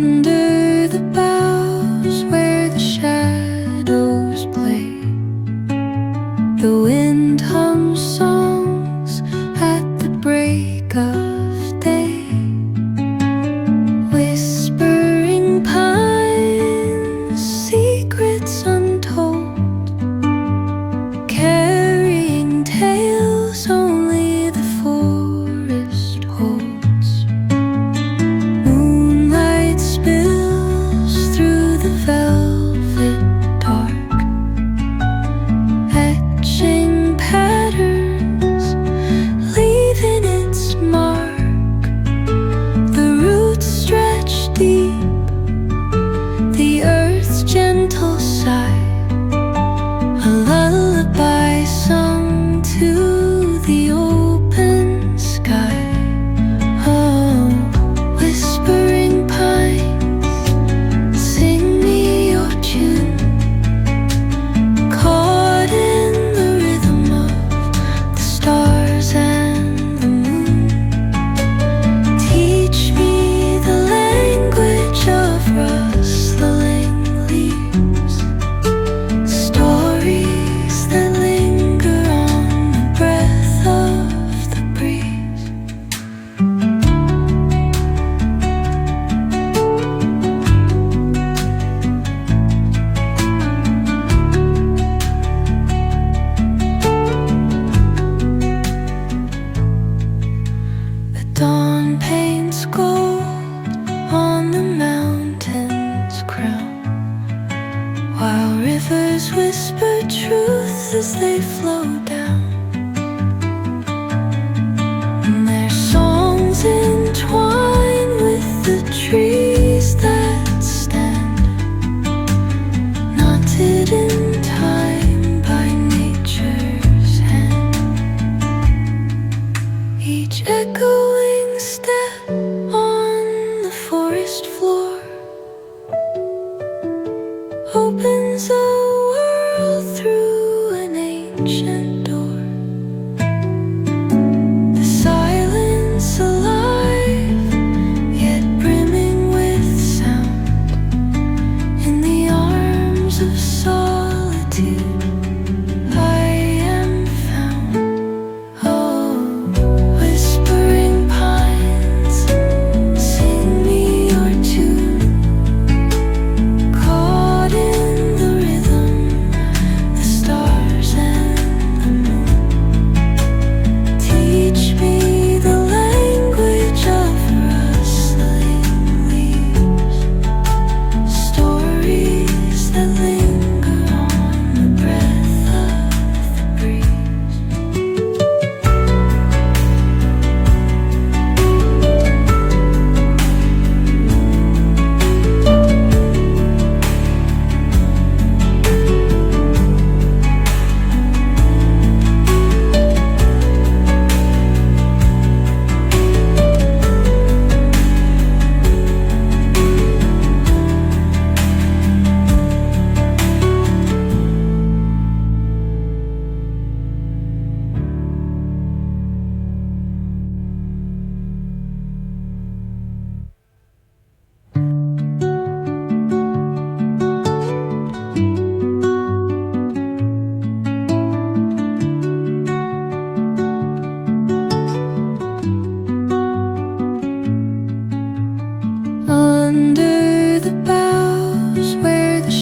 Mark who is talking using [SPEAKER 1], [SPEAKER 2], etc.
[SPEAKER 1] Under the boughs where the shadows play, the wind hums songs at the break of day. Whispering pines, secrets untold, carrying tales only the forest holds. Moonlight spills through the velvet dark, etching patterns, leaving its mark. The roots stretch deep, the earth's gentle sigh, a lullaby sung to the open sky. Oh, whispering pines, sing me your tune, caught in the rhythm of the stars and the moon. Teach me the language of rustling leaves, stories that linger on the breath of the breeze. The dawn paints gold on the mountain's crown, while rivers whisper truth as they flow down. And their songs entwine with the trees that stand, knotted in time by nature's hand. Each echoing step on the forest floor opens up